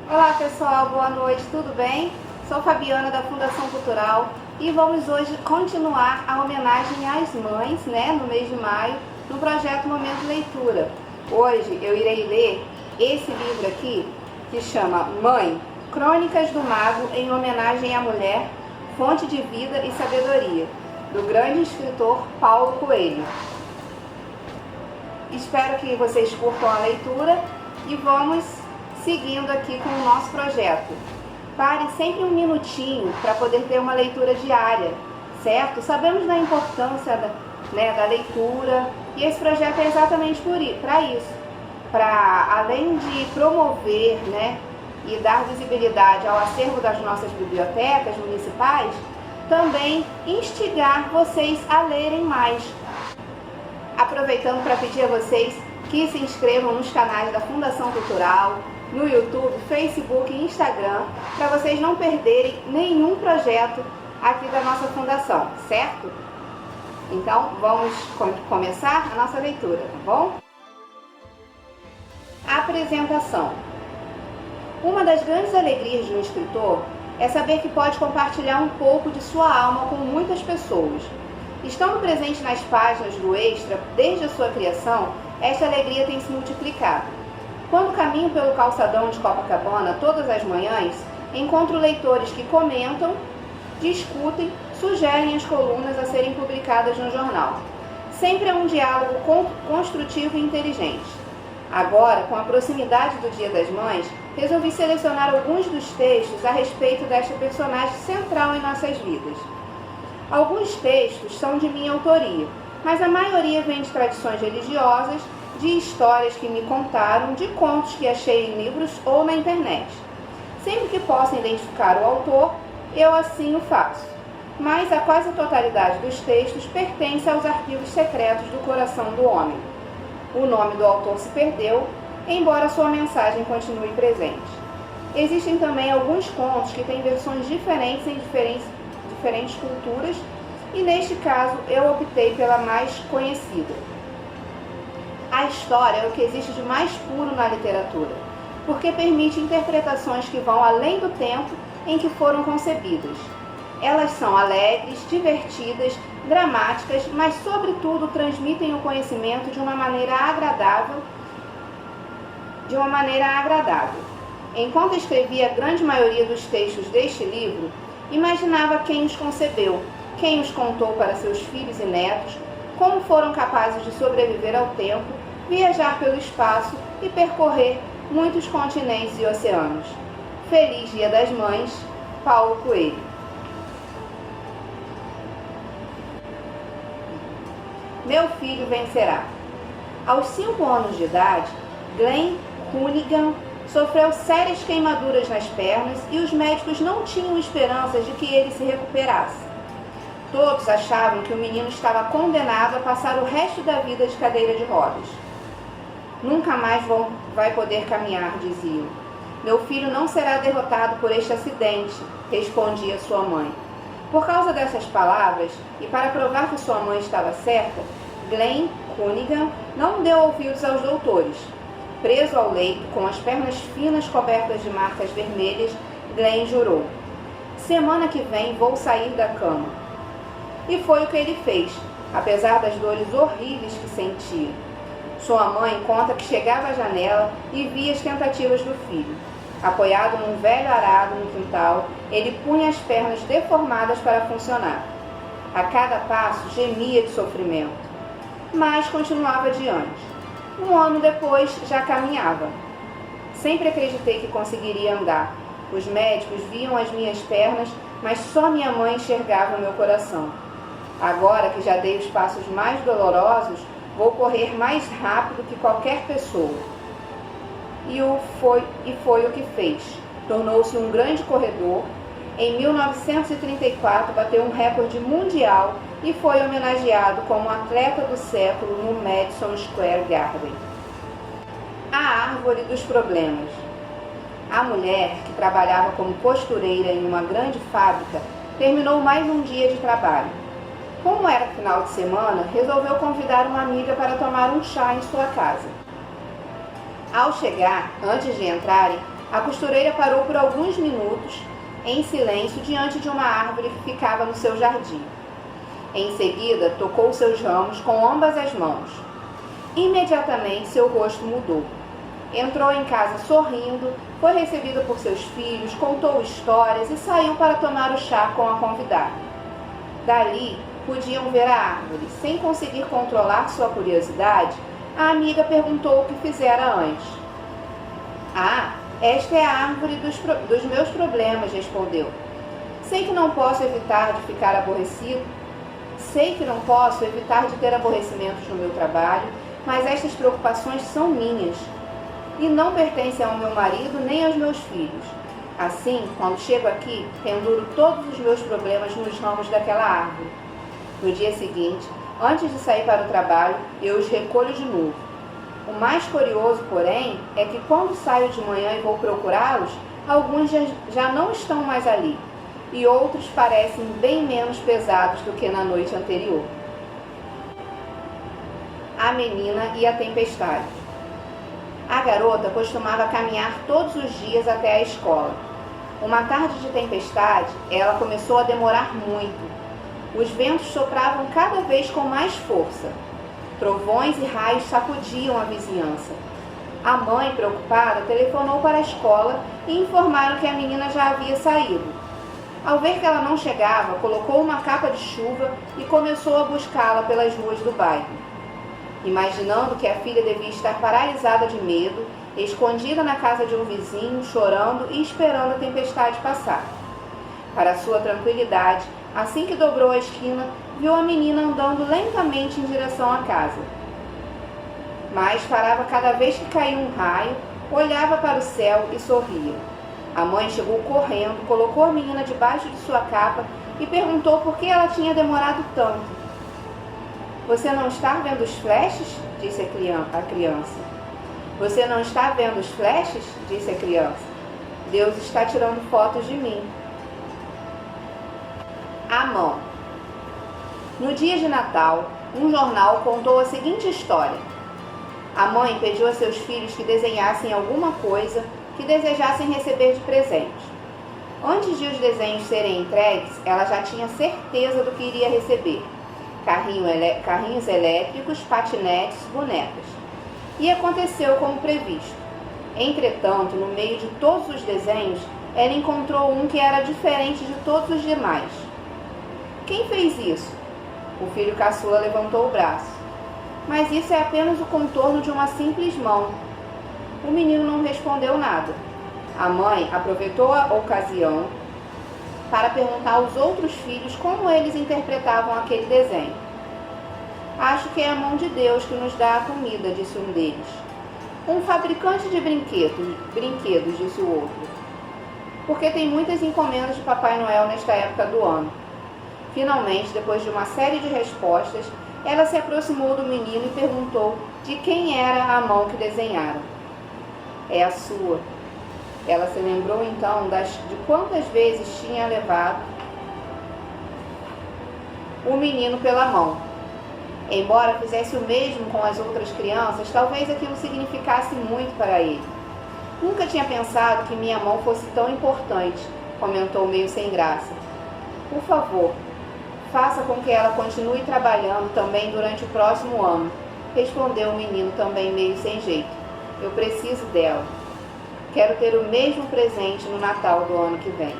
Olá pessoal, boa noite, tudo bem? Sou Fabiana da Fundação Cultural e vamos hoje continuar a homenagem às mães, no mês de maio, no projeto Momento Leitura. Hoje eu irei ler esse livro aqui que chama Mãe, Crônicas do Mago em homenagem à mulher, fonte de vida e sabedoria, do grande escritor Paulo Coelho. Espero que vocês curtam a leitura e vamos seguindo aqui com o nosso projeto. Pare sempre um minutinho para poder ter uma leitura diária, certo? Sabemos da importância da leitura e esse projeto é exatamente para isso. Para, além de promover e dar visibilidade ao acervo das nossas bibliotecas municipais, também instigar vocês a lerem mais. Aproveitando para pedir a vocês que se inscrevam nos canais da Fundação Cultural, no YouTube, Facebook e Instagram, para vocês não perderem nenhum projeto aqui da nossa fundação, certo? Então, vamos começar a nossa leitura, tá bom? Apresentação. Uma das grandes alegrias de um escritor é saber que pode compartilhar um pouco de sua alma com muitas pessoas. Estando presente nas páginas do Extra desde a sua criação, esta alegria tem se multiplicado. Quando caminho pelo calçadão de Copacabana todas as manhãs, encontro leitores que comentam, discutem, sugerem as colunas a serem publicadas no jornal. Sempre é um diálogo construtivo e inteligente. Agora, com a proximidade do Dia das Mães, resolvi selecionar alguns dos textos a respeito desta personagem central em nossas vidas. Alguns textos são de minha autoria, mas a maioria vem de tradições religiosas, de histórias que me contaram, de contos que achei em livros ou na internet. Sempre que possa identificar o autor, eu assim o faço. Mas a quase totalidade dos textos pertence aos arquivos secretos do coração do homem. O nome do autor se perdeu, embora sua mensagem continue presente. Existem também alguns contos que têm versões diferentes em diferentes culturas, e neste caso eu optei pela mais conhecida. A história é o que existe de mais puro na literatura, porque permite interpretações que vão além do tempo em que foram concebidas. Elas são alegres, divertidas, dramáticas, mas sobretudo transmitem o conhecimento de uma maneira agradável. Enquanto escrevia a grande maioria dos textos deste livro, imaginava quem os concebeu, quem os contou para seus filhos e netos, como foram capazes de sobreviver ao tempo, viajar pelo espaço e percorrer muitos continentes e oceanos. Feliz Dia das Mães, Paulo Coelho. Meu filho vencerá. Aos 5 anos de idade, Glenn Cunningham sofreu sérias queimaduras nas pernas e os médicos não tinham esperanças de que ele se recuperasse. Todos achavam que o menino estava condenado a passar o resto da vida de cadeira de rodas. Nunca mais vai poder caminhar, diziam. Meu filho não será derrotado por este acidente, respondia sua mãe. Por causa dessas palavras, e para provar que sua mãe estava certa, Glenn Cunningham não deu ouvidos aos doutores. Preso ao leito, com as pernas finas cobertas de marcas vermelhas, Glenn jurou: semana que vem vou sair da cama. E foi o que ele fez, apesar das dores horríveis que sentia. Sua mãe conta que chegava à janela e via as tentativas do filho. Apoiado num velho arado no quintal, ele punha as pernas deformadas para funcionar. A cada passo gemia de sofrimento, mas continuava adiante. 1 ano depois, já caminhava. Sempre acreditei que conseguiria andar. Os médicos viam as minhas pernas, mas só minha mãe enxergava o meu coração. Agora que já dei os passos mais dolorosos, vou correr mais rápido que qualquer pessoa. E foi o que fez. Tornou-se um grande corredor. Em 1934, bateu um recorde mundial e foi homenageado como atleta do século no Madison Square Garden. A árvore dos problemas. A mulher, que trabalhava como costureira em uma grande fábrica, terminou mais um dia de trabalho. Como era final de semana, resolveu convidar uma amiga para tomar um chá em sua casa. Ao chegar, antes de entrarem, A costureira parou por alguns minutos, em silêncio, diante de uma árvore que ficava no seu jardim. Em seguida, tocou seus ramos com ambas as mãos. Imediatamente, seu rosto mudou. Entrou em casa sorrindo, foi recebida por seus filhos, contou histórias e saiu para tomar o chá com a convidada. Dali, podiam ver a árvore. Sem conseguir controlar sua curiosidade, a amiga perguntou o que fizera antes. Ah, esta é a árvore dos meus problemas, respondeu. Sei que não posso evitar de ficar aborrecido. Sei que não posso evitar de ter aborrecimentos no meu trabalho, mas estas preocupações são minhas e não pertencem ao meu marido nem aos meus filhos. Assim, quando chego aqui, penduro todos os meus problemas nos ramos daquela árvore. No dia seguinte, antes de sair para o trabalho, eu os recolho de novo. O mais curioso, porém, é que quando saio de manhã e vou procurá-los, alguns já não estão mais ali, e outros parecem bem menos pesados do que na noite anterior. A menina e a tempestade. A garota costumava caminhar todos os dias até a escola. Uma tarde de tempestade, ela começou a demorar muito. Os ventos sopravam cada vez com mais força. Trovões e raios sacudiam a vizinhança. A mãe, preocupada, telefonou para a escola e informaram que a menina já havia saído. Ao ver que ela não chegava, colocou uma capa de chuva e começou a buscá-la pelas ruas do bairro. Imaginando que a filha devia estar paralisada de medo, escondida na casa de um vizinho, chorando e esperando a tempestade passar. Para sua tranquilidade, assim que dobrou a esquina, viu a menina andando lentamente em direção à casa. Mas parava cada vez que caía um raio, olhava para o céu e sorria. A mãe chegou correndo, colocou a menina debaixo de sua capa e perguntou por que ela tinha demorado tanto. Você não está vendo os flashes? Disse a criança. Você não está vendo os flashes? Disse a criança. Deus está tirando fotos de mim. A mão. No dia de Natal, um jornal contou a seguinte história. A mãe pediu a seus filhos que desenhassem alguma coisa que desejassem receber de presente. Antes de os desenhos serem entregues, ela já tinha certeza do que iria receber. Carrinhos elétricos, patinetes, bonecas. E aconteceu como previsto. Entretanto, no meio de todos os desenhos, ela encontrou um que era diferente de todos os demais. Quem fez isso? O filho caçula levantou o braço. Mas isso é apenas o contorno de uma simples mão. O menino não respondeu nada. A mãe aproveitou a ocasião para perguntar aos outros filhos como eles interpretavam aquele desenho. Acho que é a mão de Deus que nos dá a comida, disse um deles. Um fabricante de brinquedos, disse o outro. Porque tem muitas encomendas de Papai Noel nesta época do ano. Finalmente, depois de uma série de respostas, ela se aproximou do menino e perguntou de quem era a mão que desenharam. É a sua. Ela se lembrou então de quantas vezes tinha levado o menino pela mão. Embora fizesse o mesmo com as outras crianças, talvez aquilo significasse muito para ele. Nunca tinha pensado que minha mão fosse tão importante, comentou meio sem graça. Por favor, faça com que ela continue trabalhando também durante o próximo ano, respondeu o menino também meio sem jeito. Eu preciso dela. Quero ter o mesmo presente no Natal do ano que vem.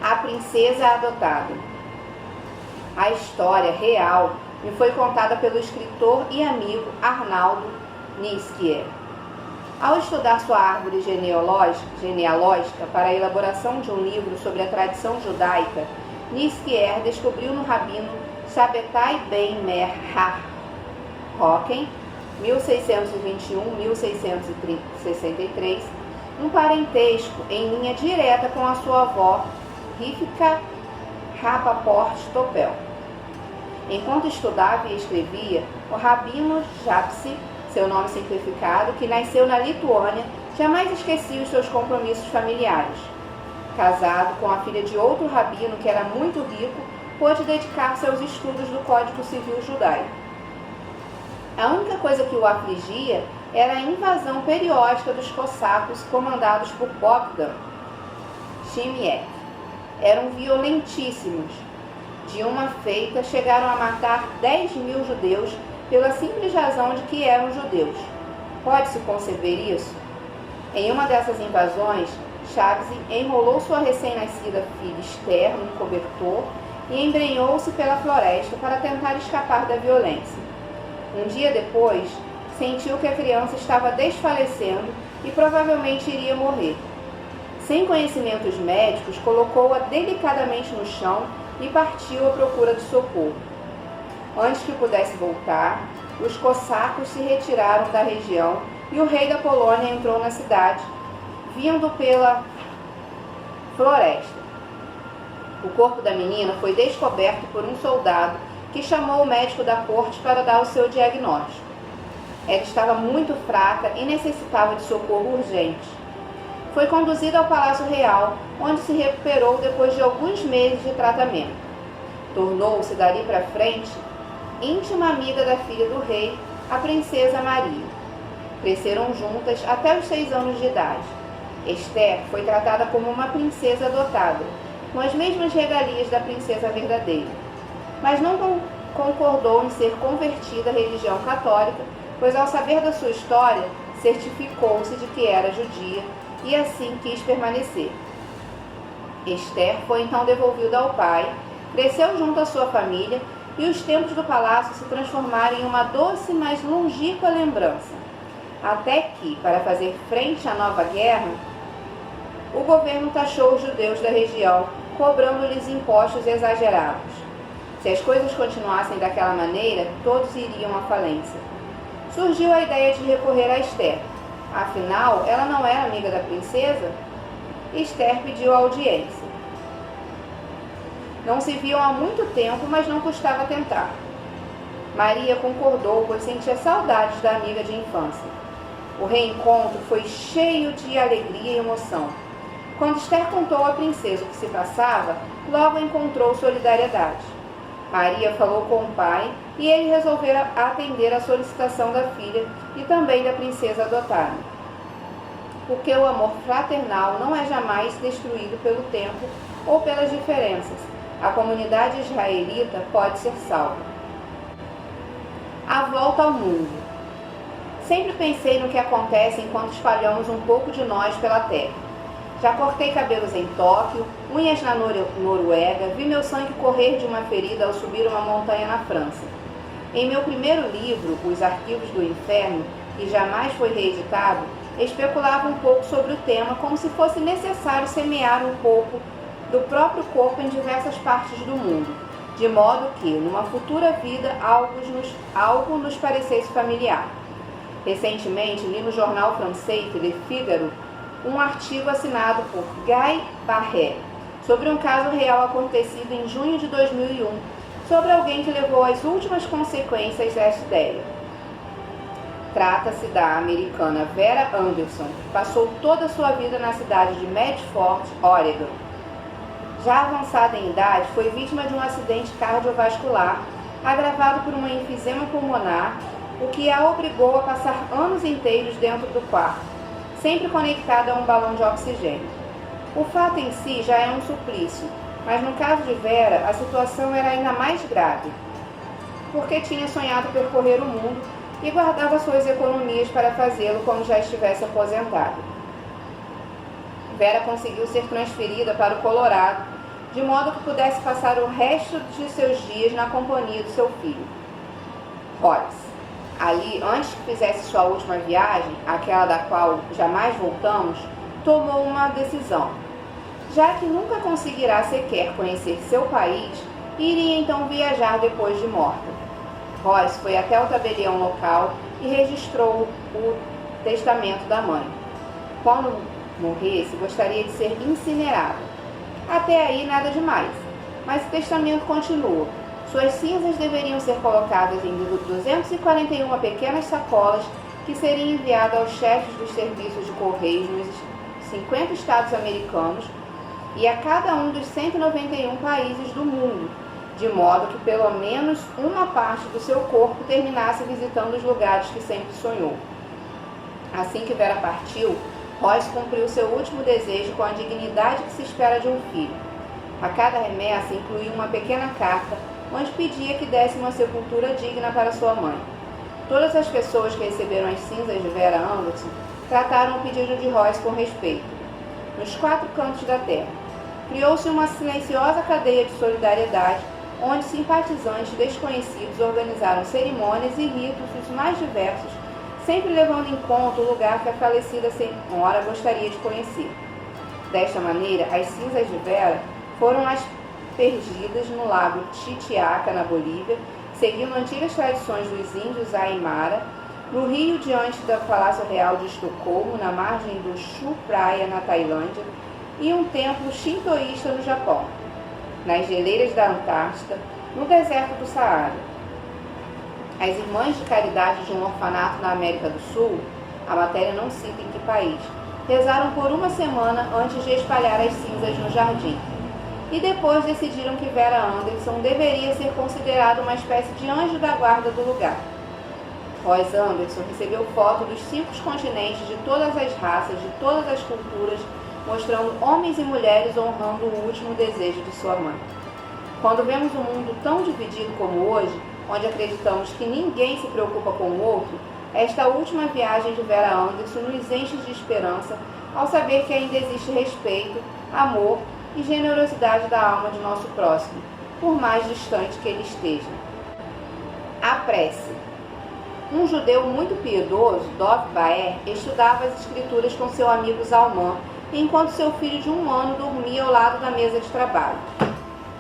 A Princesa Adotada. A história real me foi contada pelo escritor e amigo Arnaldo Nietzsche. Ao estudar sua árvore genealógica para a elaboração de um livro sobre a tradição judaica, Nietzsche descobriu no rabino Shabbatai ben Meir HaRoken, 1621-1663, um parentesco em linha direta com a sua avó, Rivka Rapaport Topel. Enquanto estudava e escrevia, o rabino Japsi, seu nome simplificado, que nasceu na Lituânia, jamais esquecia os seus compromissos familiares. Casado com a filha de outro rabino que era muito rico, pôde dedicar-se aos estudos do Código Civil judaico. A única coisa que o afligia era a invasão periódica dos cossacos comandados por Bogdan Chmiev. Eram violentíssimos. De uma feita, chegaram a matar 10.000 judeus pela simples razão de que eram judeus. Pode-se conceber isso? Em uma dessas invasões, Chaves enrolou sua recém-nascida filha Esther num cobertor e embrenhou-se pela floresta para tentar escapar da violência. Um dia depois, sentiu que a criança estava desfalecendo e provavelmente iria morrer. Sem conhecimentos médicos, colocou-a delicadamente no chão e partiu à procura de socorro. Antes que pudesse voltar, os cossacos se retiraram da região e o rei da Polônia entrou na cidade, vindo pela floresta. O corpo da menina foi descoberto por um soldado que chamou o médico da corte para dar o seu diagnóstico. Ela estava muito fraca e necessitava de socorro urgente. Foi conduzida ao Palácio Real, onde se recuperou depois de alguns meses de tratamento. Tornou-se dali para frente íntima amiga da filha do rei, a princesa Maria. Cresceram juntas até os 6 anos de idade. Esther foi tratada como uma princesa adotada, com as mesmas regalias da princesa verdadeira, mas não concordou em ser convertida à religião católica, pois ao saber da sua história, certificou-se de que era judia e assim quis permanecer. Esther foi então devolvida ao pai, cresceu junto à sua família e os templos do palácio se transformaram em uma doce, mas longínqua lembrança. Até que, para fazer frente à nova guerra, o governo taxou os judeus da região, cobrando-lhes impostos exagerados. Se as coisas continuassem daquela maneira, todos iriam à falência. Surgiu a ideia de recorrer a Esther. Afinal, ela não era amiga da princesa? Esther pediu audiência. Não se viam há muito tempo, mas não custava tentar. Maria concordou, pois sentia saudades da amiga de infância. O reencontro foi cheio de alegria e emoção. Quando Esther contou à princesa o que se passava, logo encontrou solidariedade. Maria falou com o pai e ele resolveu atender à solicitação da filha e também da princesa adotada. Porque o amor fraternal não é jamais destruído pelo tempo ou pelas diferenças. A comunidade israelita pode ser salva. A volta ao mundo. Sempre pensei no que acontece enquanto espalhamos um pouco de nós pela terra. Já cortei cabelos em Tóquio, unhas na Noruega, vi meu sangue correr de uma ferida ao subir uma montanha na França. Em meu primeiro livro, Os Arquivos do Inferno, que jamais foi reeditado, especulava um pouco sobre o tema como se fosse necessário semear um pouco do próprio corpo em diversas partes do mundo, de modo que, numa futura vida, algo nos parecesse familiar. Recentemente, li no jornal francês Le Figaro um artigo assinado por Guy Barret sobre um caso real acontecido em junho de 2001, sobre alguém que levou às últimas consequências dessa ideia. Trata-se da americana Vera Anderson, que passou toda a sua vida na cidade de Medford, Oregon. Já avançada em idade, foi vítima de um acidente cardiovascular agravado por um enfisema pulmonar, o que a obrigou a passar anos inteiros dentro do quarto, sempre conectada a um balão de oxigênio. O fato em si já é um suplício, mas no caso de Vera, a situação era ainda mais grave, porque tinha sonhado percorrer o mundo e guardava suas economias para fazê-lo quando já estivesse aposentada. Vera conseguiu ser transferida para o Colorado, de modo que pudesse passar o resto de seus dias na companhia do seu filho, Horace. Ali, antes que fizesse sua última viagem, aquela da qual jamais voltamos, tomou uma decisão. Já que nunca conseguirá sequer conhecer seu país, iria então viajar depois de morta. Horace foi até o tabelião local e registrou o testamento da mãe. Quando morresse, gostaria de ser incinerada. Até aí nada demais, mas o testamento continua. Suas cinzas deveriam ser colocadas em 241 pequenas sacolas que seriam enviadas aos chefes dos serviços de correios nos 50 estados americanos e a cada um dos 191 países do mundo, de modo que pelo menos uma parte do seu corpo terminasse visitando os lugares que sempre sonhou. Assim que Vera partiu, Royce cumpriu seu último desejo com a dignidade que se espera de um filho. A cada remessa incluía uma pequena carta, onde pedia que desse uma sepultura digna para sua mãe. Todas as pessoas que receberam as cinzas de Vera Anderson trataram o pedido de Royce com respeito. Nos 4 cantos da terra, criou-se uma silenciosa cadeia de solidariedade, onde simpatizantes desconhecidos organizaram cerimônias e ritos os mais diversos, sempre levando em conta o lugar que a falecida senhora gostaria de conhecer. Desta maneira, as cinzas de Vera foram aspergidas no lago Titicaca, na Bolívia, seguindo antigas tradições dos índios Aimara, no rio diante do Palácio Real de Estocolmo, na margem do Chu Praia, na Tailândia, e um templo shintoísta no Japão, nas geleiras da Antártida, no deserto do Saara. As Irmãs de Caridade de um orfanato na América do Sul, a matéria não cita em que país, rezaram por uma semana antes de espalhar as cinzas no jardim. E depois decidiram que Vera Anderson deveria ser considerada uma espécie de anjo da guarda do lugar. Royce Anderson recebeu fotos dos 5 continentes, de todas as raças, de todas as culturas, mostrando homens e mulheres honrando o último desejo de sua mãe. Quando vemos um mundo tão dividido como hoje, onde acreditamos que ninguém se preocupa com o outro, esta última viagem de Vera Anderson nos enche de esperança ao saber que ainda existe respeito, amor e generosidade da alma de nosso próximo, por mais distante que ele esteja. A prece. Um judeu muito piedoso, Dov Baer, estudava as escrituras com seu amigo Zalman, enquanto seu filho de 1 ano dormia ao lado da mesa de trabalho.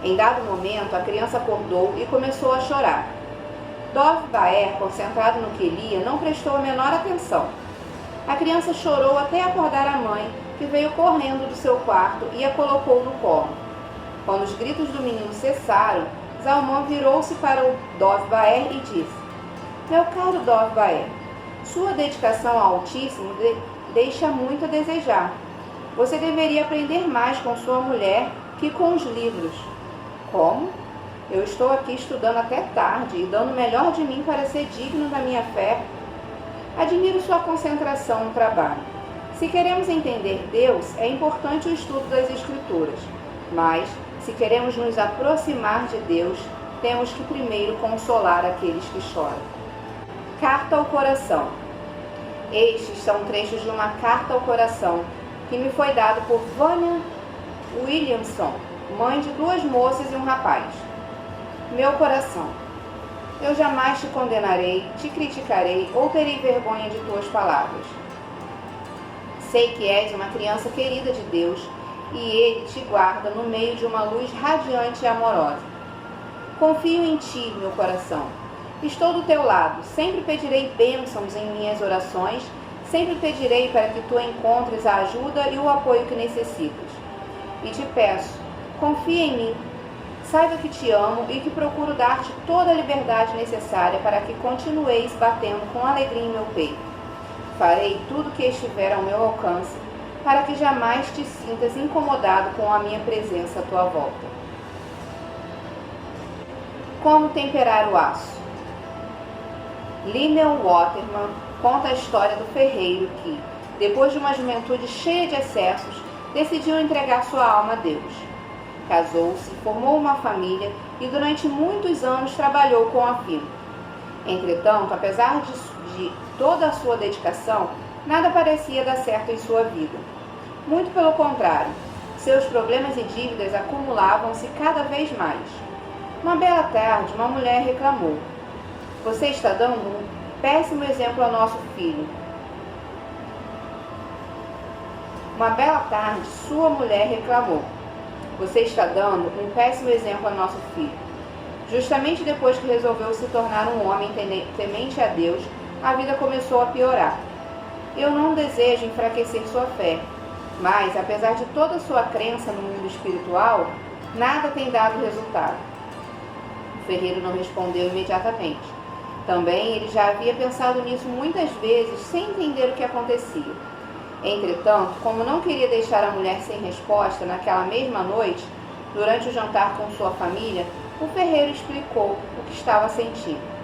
Em dado momento, a criança acordou e começou a chorar. Dov Baer, concentrado no que lia, não prestou a menor atenção. A criança chorou até acordar a mãe, que veio correndo do seu quarto e a colocou no colo. Quando os gritos do menino cessaram, Zalman virou-se para o Dov Baer e disse: "Meu caro Dov Baer, sua dedicação ao Altíssimo deixa muito a desejar. Você deveria aprender mais com sua mulher que com os livros." "Como? Eu estou aqui estudando até tarde e dando o melhor de mim para ser digno da minha fé." "Admiro sua concentração no trabalho. Se queremos entender Deus, é importante o estudo das Escrituras. Mas, se queremos nos aproximar de Deus, temos que primeiro consolar aqueles que choram." Carta ao Coração. Estes são trechos de uma carta ao coração que me foi dado por Vânia Williamson, mãe de 2 moças e um rapaz. Meu coração, eu jamais te condenarei, te criticarei ou terei vergonha de tuas palavras. Sei que és uma criança querida de Deus e Ele te guarda no meio de uma luz radiante e amorosa. Confio em ti, meu coração. Estou do teu lado, sempre pedirei bênçãos em minhas orações, sempre pedirei para que tu encontres a ajuda e o apoio que necessitas. E te peço, confia em mim, saiba que te amo e que procuro dar-te toda a liberdade necessária para que continueis batendo com alegria em meu peito. Farei tudo que estiver ao meu alcance para que jamais te sintas incomodado com a minha presença à tua volta. Como temperar o aço? Lionel Waterman conta a história do ferreiro que, depois de uma juventude cheia de excessos, decidiu entregar sua alma a Deus. Casou-se, formou uma família e durante muitos anos trabalhou com afinco. Entretanto, apesar de toda a sua dedicação, nada parecia dar certo em sua vida. Muito pelo contrário, seus problemas e dívidas acumulavam-se cada vez mais. Uma bela tarde, uma mulher reclamou: "Você está dando um péssimo exemplo ao nosso filho." Uma bela tarde, sua mulher reclamou: "Você está dando um péssimo exemplo ao nosso filho." Justamente depois que resolveu se tornar um homem temente a Deus, a vida começou a piorar. Eu não desejo enfraquecer sua fé, mas, apesar de toda a sua crença no mundo espiritual, nada tem dado resultado. O ferreiro não respondeu imediatamente. Também ele já havia pensado nisso muitas vezes, sem entender o que acontecia. Entretanto, como não queria deixar a mulher sem resposta naquela mesma noite, durante o jantar com sua família, o ferreiro explicou o que estava sentindo.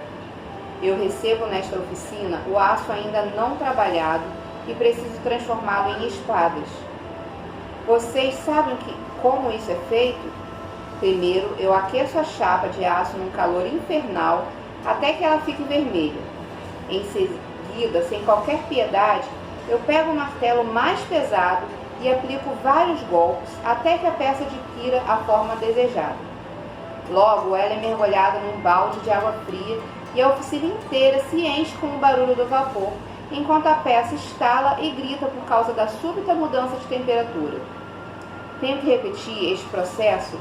Eu recebo nesta oficina o aço ainda não trabalhado e preciso transformá-lo em espadas. Vocês sabem como isso é feito? Primeiro, eu aqueço a chapa de aço num calor infernal até que ela fique vermelha. Em seguida, sem qualquer piedade, eu pego o martelo mais pesado e aplico vários golpes até que a peça adquira a forma desejada. Logo, ela é mergulhada num balde de água fria e a oficina inteira se enche com o barulho do vapor, enquanto a peça estala e grita por causa da súbita mudança de temperatura. Tenho que repetir este processo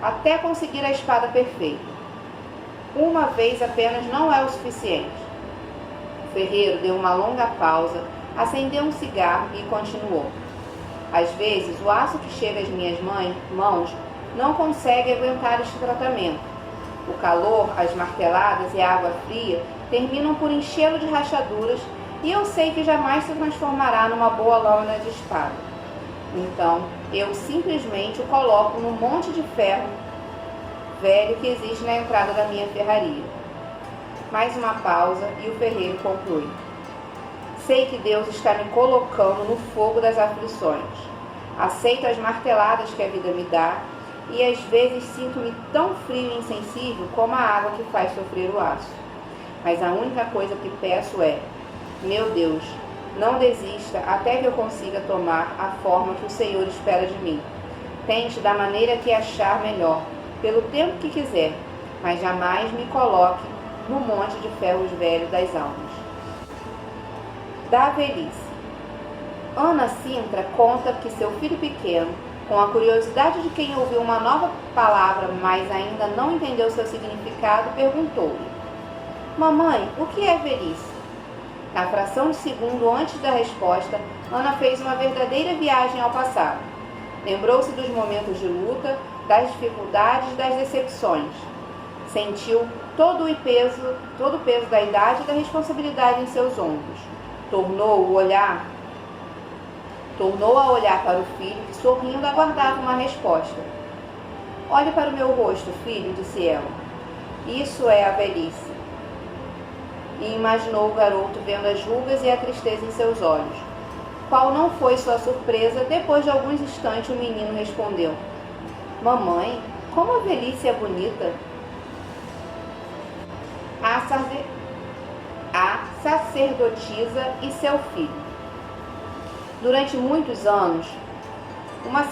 até conseguir a espada perfeita. Uma vez apenas não é o suficiente. O ferreiro deu uma longa pausa, acendeu um cigarro e continuou. Às vezes, o aço que chega às minhas mãos não consegue aguentar este tratamento. O calor, as marteladas e a água fria terminam por enchê-lo de rachaduras e eu sei que jamais se transformará numa boa lâmina de espada. Então, eu simplesmente o coloco num monte de ferro velho que existe na entrada da minha ferraria. Mais uma pausa e o ferreiro conclui. Sei que Deus está me colocando no fogo das aflições. Aceito as marteladas que a vida me dá e às vezes sinto-me tão frio e insensível como a água que faz sofrer o aço. Mas a única coisa que peço é, meu Deus, não desista até que eu consiga tomar a forma que o Senhor espera de mim. Tente da maneira que achar melhor, pelo tempo que quiser, mas jamais me coloque no monte de ferros velhos das almas. Da velhice. Ana Sintra conta que seu filho pequeno, com a curiosidade de quem ouviu uma nova palavra, mas ainda não entendeu seu significado, perguntou-lhe: Mamãe, o que é velhice? Na fração de segundo antes da resposta, Ana fez uma verdadeira viagem ao passado. Lembrou-se dos momentos de luta, das dificuldades, das decepções. Sentiu todo o peso da idade e da responsabilidade em seus ombros. Tornou a olhar para o filho, que sorrindo aguardava uma resposta. Olhe para o meu rosto, filho, disse ela. Isso é a velhice. E imaginou o garoto vendo as rugas e a tristeza em seus olhos. Qual não foi sua surpresa, depois de alguns instantes o menino respondeu: Mamãe, como a velhice é bonita! A sacerdotisa e seu filho. Durante muitos anos, uma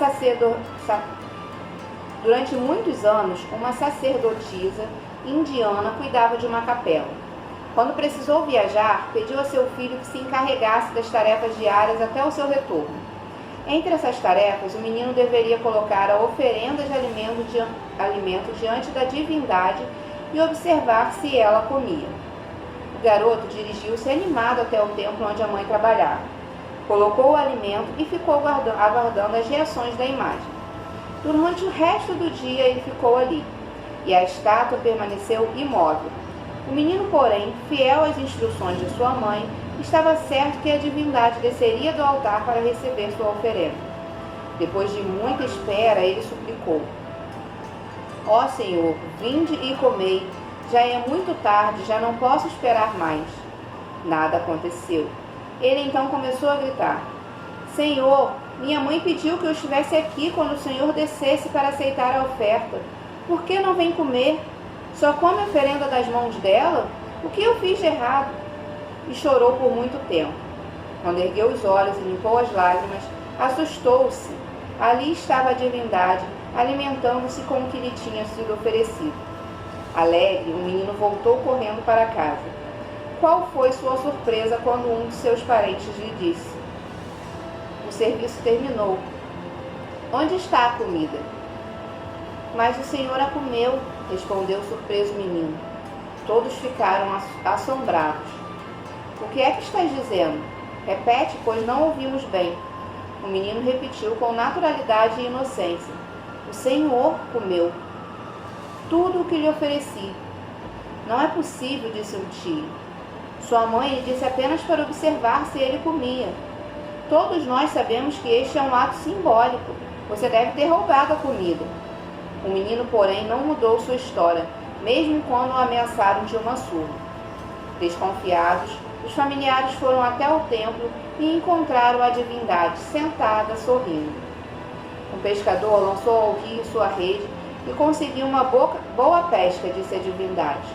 sacerdotisa indiana cuidava de uma capela. Quando precisou viajar, pediu a seu filho que se encarregasse das tarefas diárias até o seu retorno. Entre essas tarefas, o menino deveria colocar a oferenda de alimento diante da divindade e observar se ela comia. O garoto dirigiu-se animado até o templo onde a mãe trabalhava. Colocou o alimento e ficou aguardando as reações da imagem. Durante o resto do dia ele ficou ali, e a estátua permaneceu imóvel. O menino, porém, fiel às instruções de sua mãe, estava certo que a divindade desceria do altar para receber sua oferenda. Depois de muita espera, ele suplicou: Ó Senhor, vinde e comei. Já é muito tarde, já não posso esperar mais. Nada aconteceu. Ele então começou a gritar: Senhor, minha mãe pediu que eu estivesse aqui quando o Senhor descesse para aceitar a oferta. Por que não vem comer? Só come a oferenda das mãos dela? O que eu fiz de errado? E chorou por muito tempo. Quando ergueu os olhos e limpou as lágrimas, assustou-se. Ali estava a divindade, alimentando-se com o que lhe tinha sido oferecido. Alegre, o menino voltou correndo para casa. Qual foi sua surpresa quando um de seus parentes lhe disse: O serviço terminou. Onde está a comida? Mas o Senhor a comeu, respondeu o surpreso menino. Todos ficaram assombrados. O que é que estás dizendo? Repete, pois não ouvimos bem. O menino repetiu com naturalidade e inocência: O Senhor comeu tudo o que lhe ofereci. Não é possível, disse o tio. Sua mãe lhe disse apenas para observar se ele comia. Todos nós sabemos que este é um ato simbólico. Você deve ter roubado a comida. O menino, porém, não mudou sua história, mesmo quando o ameaçaram de uma surra. Desconfiados, os familiares foram até o templo e encontraram a divindade sentada, sorrindo. O pescador lançou ao rio sua rede e conseguiu uma boa pesca, disse a divindade.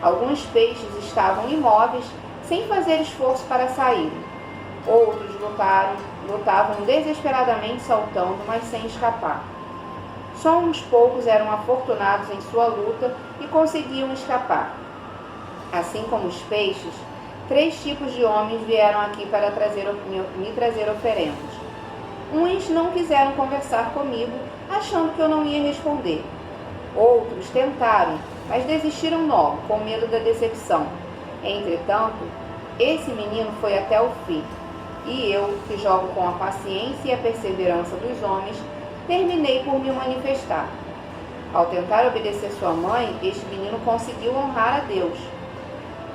Alguns peixes estavam imóveis, sem fazer esforço para sair. Outros lutavam desesperadamente saltando, mas sem escapar. Só uns poucos eram afortunados em sua luta e conseguiam escapar. Assim como os peixes, 3 tipos de homens vieram aqui para me trazer oferendas. Uns não quiseram conversar comigo, achando que eu não ia responder. Outros tentaram, mas desistiram logo, com medo da decepção. Entretanto, esse menino foi até o fim. E eu, que jogo com a paciência e a perseverança dos homens, terminei por me manifestar. Ao tentar obedecer sua mãe, este menino conseguiu honrar a Deus.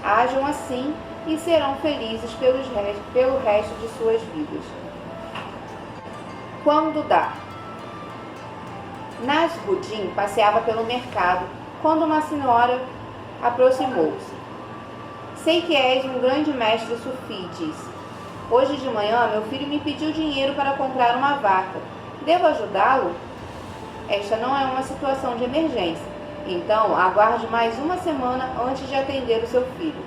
Ajam assim e serão felizes pelo resto de suas vidas. Quando dá? Nasruddin passeava pelo mercado quando uma senhora aproximou-se. Sei que és um grande mestre sufi, disse. Hoje de manhã meu filho me pediu dinheiro para comprar uma vaca. Devo ajudá-lo? Esta não é uma situação de emergência. Então, aguarde mais uma semana antes de atender o seu filho.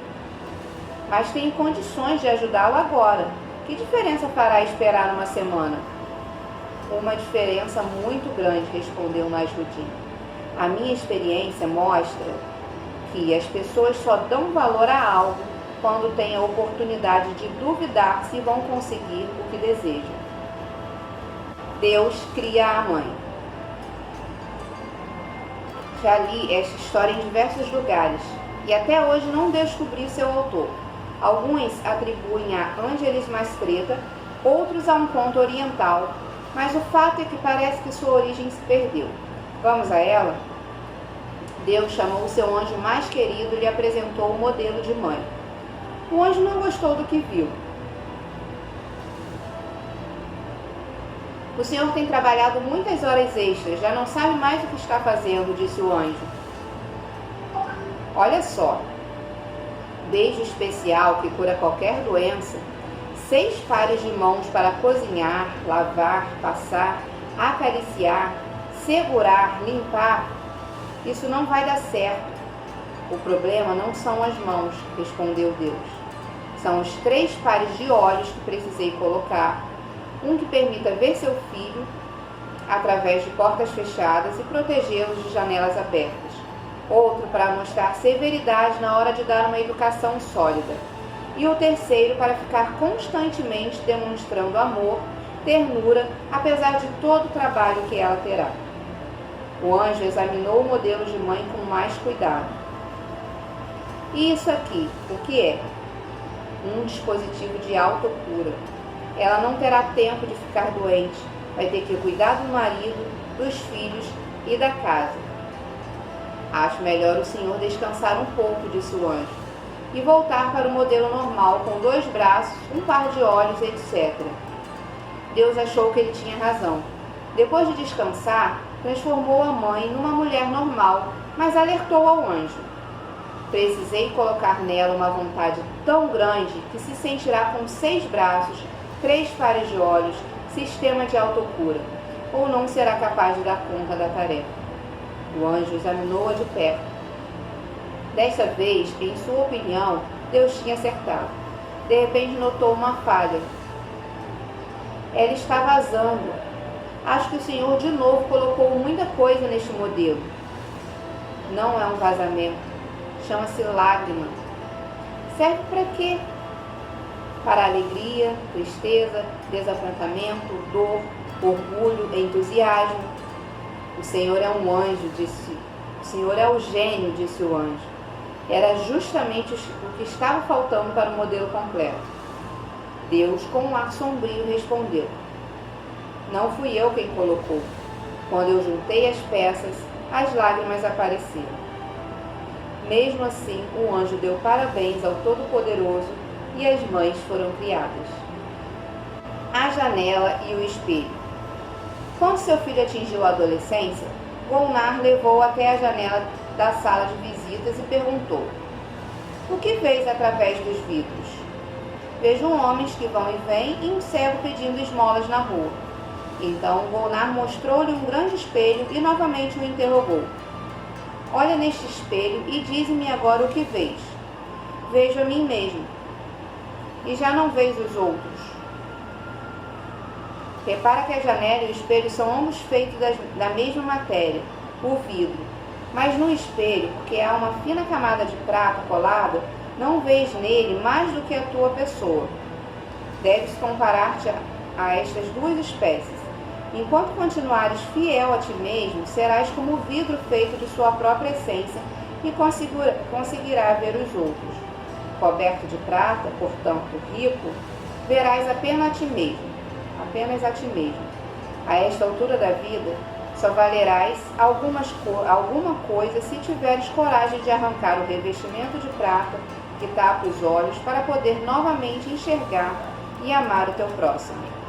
Mas tenho condições de ajudá-lo agora. Que diferença fará esperar uma semana? Uma diferença muito grande, respondeu Nasruddin. A minha experiência mostra que as pessoas só dão valor a algo quando têm a oportunidade de duvidar se vão conseguir o que desejam. Deus cria a mãe. Já li esta história em diversos lugares e até hoje não descobri seu autor. Alguns atribuem a Ângeles Mastretta, outros a um conto oriental, mas o fato é que parece que sua origem se perdeu. Vamos a ela? Deus chamou o seu anjo mais querido e lhe apresentou o modelo de mãe. O anjo não gostou do que viu. O senhor tem trabalhado muitas horas extras, já não sabe mais o que está fazendo, disse o anjo. Olha só, beijo especial que cura qualquer doença, 6 pares de mãos para cozinhar, lavar, passar, acariciar, segurar, limpar, isso não vai dar certo. O problema não são as mãos, respondeu Deus. São os 3 pares de olhos que precisei colocar, um que permita ver seu filho através de portas fechadas e protegê-los de janelas abertas, outro para mostrar severidade na hora de dar uma educação sólida, e o terceiro para ficar constantemente demonstrando amor, ternura, apesar de todo o trabalho que ela terá. O anjo examinou o modelo de mãe com mais cuidado. E isso aqui, o que é? Um dispositivo de autocura. Ela não terá tempo de ficar doente, vai ter que cuidar do marido, dos filhos e da casa. Acho melhor o senhor descansar um pouco, disse o anjo, e voltar para o modelo normal, com 2 braços, um par de olhos, etc. Deus achou que ele tinha razão. Depois de descansar, transformou a mãe numa mulher normal, mas alertou ao anjo. Precisei colocar nela uma vontade tão grande que se sentirá com 6 braços, 3 pares de olhos, sistema de autocura, ou não será capaz de dar conta da tarefa. O anjo examinou-a de perto. Desta vez, em sua opinião, Deus tinha acertado. De repente notou uma falha. Ela está vazando. Acho que o Senhor de novo colocou muita coisa neste modelo. Não é um vazamento. Chama-se lágrima. Serve para quê? Para alegria, tristeza, desapontamento, dor, orgulho, entusiasmo. O Senhor é um anjo, disse. O Senhor é o gênio, disse o anjo. Era justamente o que estava faltando para o modelo completo. Deus, com um ar sombrio, respondeu. Não fui eu quem colocou. Quando eu juntei as peças, as lágrimas apareceram. Mesmo assim, o anjo deu parabéns ao Todo-Poderoso e as mães foram criadas. A janela e o espelho. Quando seu filho atingiu a adolescência, Golnar levou até a janela da sala de visitas e perguntou: o que vês através dos vidros? Vejo homens que vão e vêm e um cego pedindo esmolas na rua. Então Golnar mostrou-lhe um grande espelho e novamente o interrogou: olha neste espelho e dize-me agora o que vês. Vejo a mim mesmo, e já não vês os outros. Repara que a janela e o espelho são ambos feitos da mesma matéria, o vidro. Mas no espelho, porque há uma fina camada de prata colada, não vês nele mais do que a tua pessoa. Deves comparar-te a estas duas espécies. Enquanto continuares fiel a ti mesmo, serás como o vidro feito de sua própria essência e conseguirá ver os outros. Coberto de prata, portanto rico, verás apenas a ti mesmo. A esta altura da vida, só valerás alguma coisa se tiveres coragem de arrancar o revestimento de prata que tapa os olhos para poder novamente enxergar e amar o teu próximo.